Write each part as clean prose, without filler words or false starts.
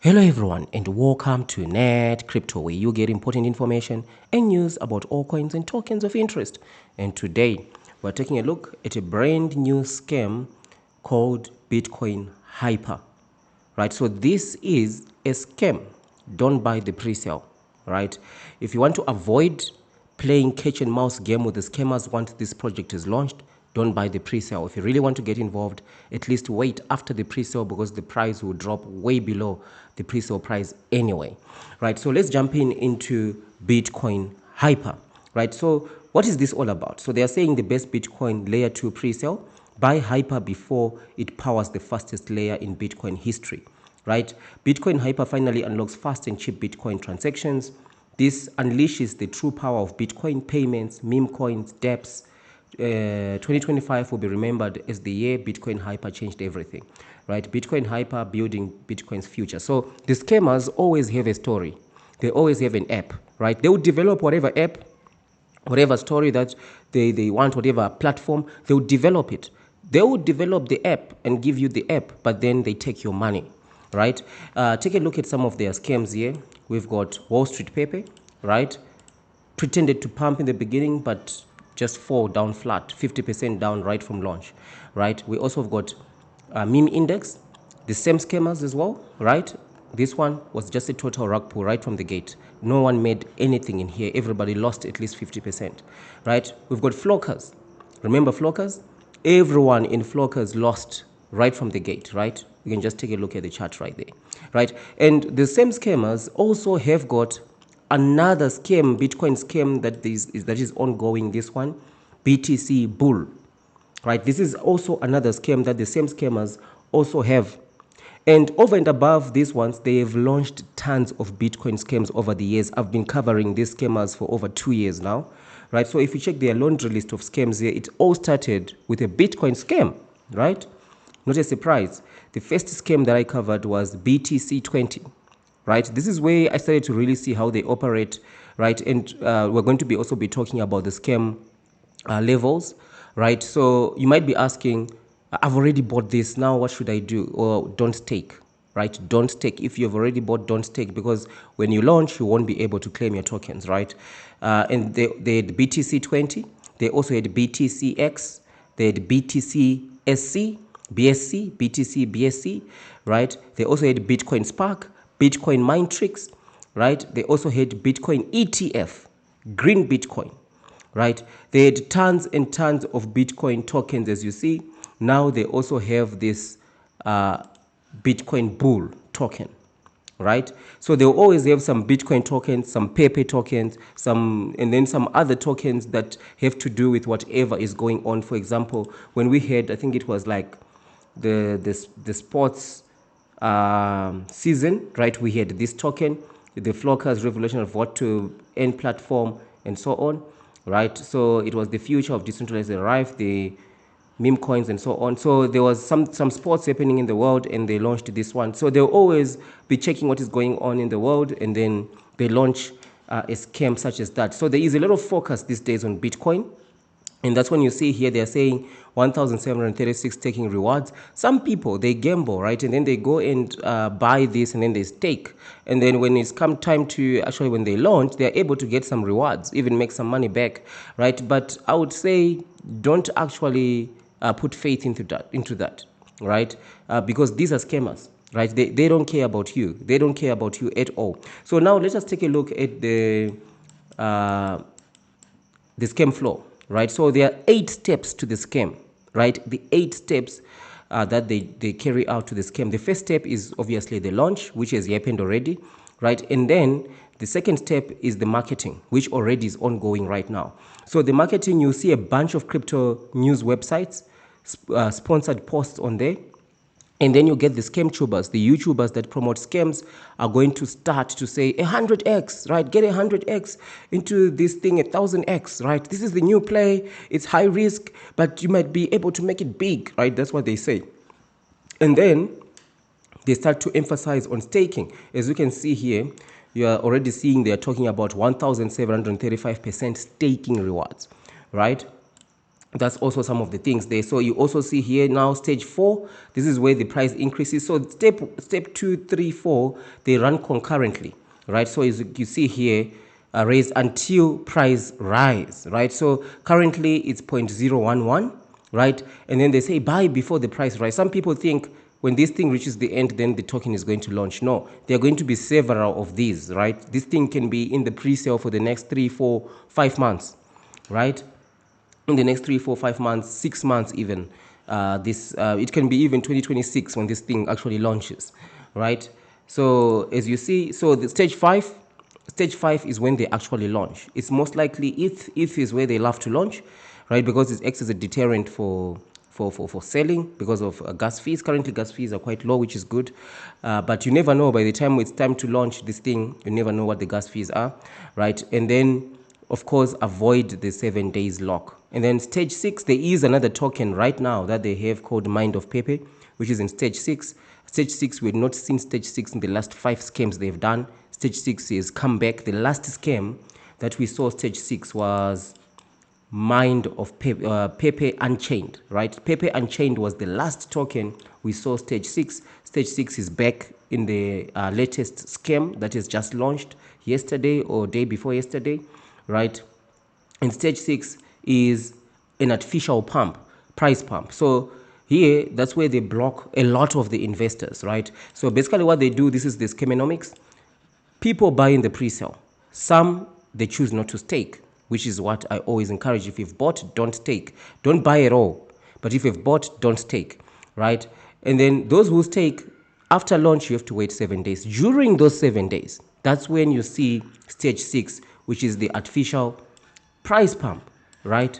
Hello everyone and welcome to NETCRYPTO, where you get important information and news about all coins and tokens of interest. And today we're taking a look at a brand new scam called Bitcoin Hyper. Right, so this is a scam done by the Presale. Right, if you want to avoid playing catch and mouse game with the scammers once this project is launched, don't buy the pre-sale. If you really want to get involved, at least wait after the pre-sale, because the price will drop way below the pre-sale price anyway. Right, so let's jump into Bitcoin Hyper. Right, so what is this all about? So they are saying the best Bitcoin layer 2 pre-sale. Buy Hyper before it powers the fastest layer in Bitcoin history. Right, Bitcoin Hyper finally unlocks fast and cheap Bitcoin transactions. This unleashes the true power of Bitcoin payments, meme coins, dApps. 2025 will be remembered as the year Bitcoin Hyper changed everything. Right, Bitcoin Hyper building Bitcoin's future. So the scammers always have a story. They always have an app. Right, they will develop whatever app, whatever story that they want, whatever platform, they will develop it. They will develop the app and give you the app, but then they take your money. Right, take a look at some of their scams here. We've got Wall Street Pepe, right, pretended to pump in the beginning but just fall down flat, 50% down right from launch. Right, we also have got meme index, the same scammers as well. Right, this one was just a total rug pull right from the gate. No one made anything in here. Everybody lost at least 50%. Right, we've got flockers. Remember flockers? Everyone in flockers lost right from the gate. Right, you can just take a look at the chart right there. Right, and the same scammers also have got another scam, Bitcoin scam that is ongoing. This one, BTC Bull. Right, this is also another scam that the same scammers also have. And over and above these ones, they have launched tons of Bitcoin scams over the years. I've been covering these scammers for over 2 years now. Right, so if you check their laundry list of scams here, it all started with a Bitcoin scam. Right, not a surprise. The first scam that I covered was BTC20. Right, this is where I started to really see how they operate. Right, and we're going to be also be talking about the scam levels. Right, so you might be asking, I've already bought this, now what should I do? Or don't stake. Right, don't stake. If you've already bought, don't stake, because when you launch you won't be able to claim your tokens. Right, and they had BTC20, they also had BTCX, they had BTCSC, BSC, BTC BSC. Right, they also had Bitcoin Spark, Bitcoin Mindtricks. Right, they also had Bitcoin ETF, Green Bitcoin. Right, they had tons and tons of Bitcoin tokens, as you see. Now they also have this Bitcoin Bull token. Right, so they'll always have some Bitcoin tokens, some Pepe tokens, and then some other tokens that have to do with whatever is going on. For example, when we had, I think it was like the sports season. Right, we had this token, the Flockers Revolution of What to End platform, and so on. Right, so it was the future of decentralized life, the meme coins, and so on. So there was some sports happening in the world, and they launched this one. So they'll always be checking what is going on in the world, and then they launch a scam such as that. So there is a lot of focus these days on Bitcoin. And that's when you see here they're saying 1,736 taking rewards. Some people, they gamble, right? And then they go and buy this, and then they stake. And then when it's come time to actually, when they launch, they're able to get some rewards, even make some money back, right? But I would say don't actually put faith into that, right? Because these are scammers. Right, they don't care about you. They don't care about you at all. So now let us take a look at the scam flow. Right, so there are 8 steps to the scam. Right, the 8 steps that they carry out to the scam. The first step is obviously the launch, which has happened already. Right, and then the second step is the marketing, which already is ongoing right now. So the marketing, you see a bunch of crypto news websites, sponsored posts on there. And then you get the scam tubers, the YouTubers that promote scams are going to start to say 100x, right? Get 100x into this thing, 1000x, right? This is the new play. It's high risk, but you might be able to make it big, right? That's what they say. And then they start to emphasize on staking. As you can see here, you are already seeing they're talking about 1,735% staking rewards, right? That's also some of the things there. So you also see here now stage 4, this is where the price increases. So step 2, 3, 4, they run concurrently, right? So as you see here, raise until price rise, right? So currently it's 0.011, right? And then they say buy before the price rise. Some people think when this thing reaches the end, then the token is going to launch. No, there are going to be several of these, right? This thing can be in the pre-sale for the next 3, 4, 5 months, right? In the next 3, 4, 5 months, 6 months even. It can be even 2026 when this thing actually launches, right? So as you see, so the stage 5 is when they actually launch. It's most likely ETH is where they love to launch, right? Because it acts as a deterrent for selling because of gas fees. Currently, gas fees are quite low, which is good. But you never know. By the time it's time to launch this thing, you never know what the gas fees are, right? And then, of course, avoid the 7 days lock. And then stage 6, there is another token right now that they have called Mind of Pepe, which is in stage 6. Stage 6, we had not seen stage 6 in the last 5 scams they've done. Stage 6 is come back. The last scam that we saw stage 6 was Mind of Pepe, Pepe Unchained, right? Pepe Unchained was the last token we saw stage 6. Stage 6 is back in the latest scam that is just launched yesterday or day before yesterday, right? And stage 6 is an artificial pump, price pump. So here, that's where they block a lot of the investors, right? So basically what they do, this is the schemonomics. People buy in the pre-sale. Some, they choose not to stake, which is what I always encourage. If you've bought, don't stake. Don't buy at all. But if you've bought, don't stake, right? And then those who stake, after launch, you have to wait 7 days. During those 7 days, that's when you see stage 6, which is the artificial price pump, right?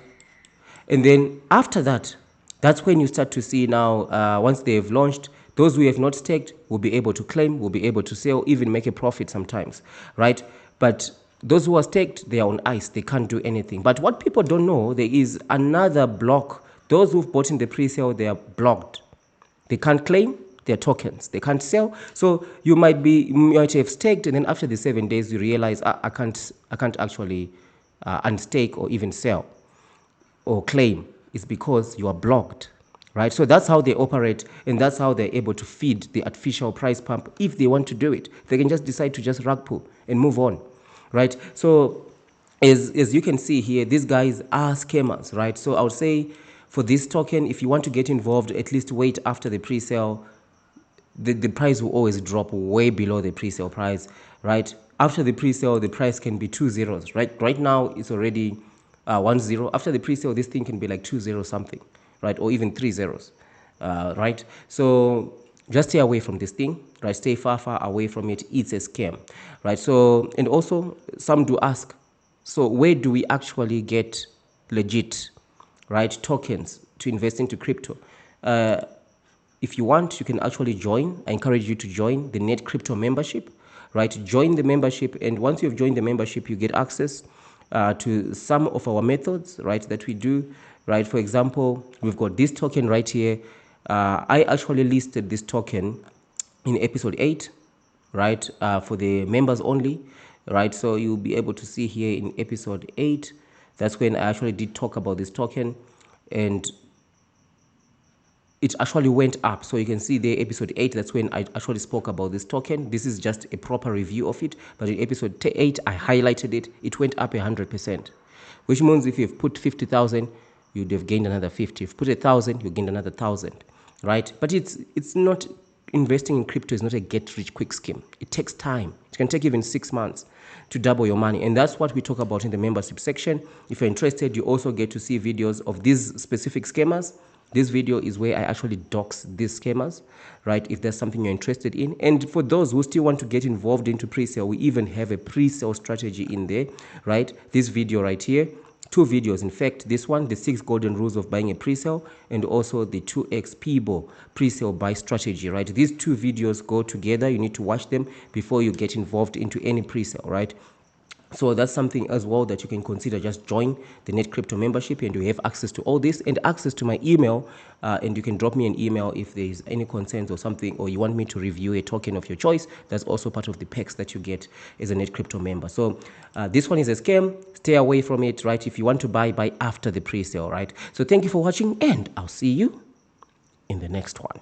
And then after that, that's when you start to see now, once they've launched, those who have not staked will be able to claim, will be able to sell, even make a profit sometimes, right? But those who are staked, they are on ice. They can't do anything. But what people don't know, there is another block. Those who've bought in the pre-sale, they are blocked. They can't claim their tokens. They can't sell. So you might have staked, and then after the 7 days, you realize I can't actually unstake or even sell or claim. It's because you are blocked, right? So that's how they operate, and that's how they're able to feed the artificial price pump. If they want to do it, they can just decide to just rug pull and move on, right? So as you can see here, these guys are scammers, right? So I would say for this token, if you want to get involved, at least wait after the pre-sale. The price will always drop way below the pre-sale price, right? After the pre-sale, the price can be 2 zeros, right? Right now, it's already 1 0. After the pre-sale, this thing can be like 2 0 something, right? Or even 3 zeros, right? So just stay away from this thing, right? Stay far away from it. It's a scam, right? So, and also some do ask, so where do we actually get legit, right, tokens to invest into crypto? If you want, you can actually join. I encourage you to join the NETCRYPTO membership, right? Join the membership, and once you've joined the membership, you get access to some of our methods, right, that we do, right? For example, we've got this token right here. I actually listed this token in episode 8, right, for the members only, right? So you'll be able to see here in episode 8, that's when I actually did talk about this token, and it actually went up. So you can see there, episode 8, that's when I actually spoke about this token. This is just a proper review of it. But in episode 8, I highlighted it. It went up 100%, which means if you've put 50,000, you'd have gained another 50. If you put 1,000, you gained another 1,000, right? But it's not, investing in crypto is not a get-rich-quick scheme. It takes time. It can take even 6 months to double your money. And that's what we talk about in the membership section. If you're interested, you also get to see videos of these specific scammers. This video is where I actually dox these scammers, right, if there's something you're interested in. And for those who still want to get involved into pre-sale, we even have a pre-sale strategy in there, right? This video right here, 2 videos. In fact, this one, the 6 golden rules of buying a pre-sale, and also the 2x PBO pre-sale buy strategy, right? These 2 videos go together. You need to watch them before you get involved into any pre-sale, right? So that's something as well that you can consider. Just join the NETCRYPTO membership and you have access to all this and access to my email. And you can drop me an email if there's any concerns or something, or you want me to review a token of your choice. That's also part of the perks that you get as a NETCRYPTO member. So this one is a scam. Stay away from it, right? If you want to buy after the pre-sale, right? So thank you for watching, and I'll see you in the next one.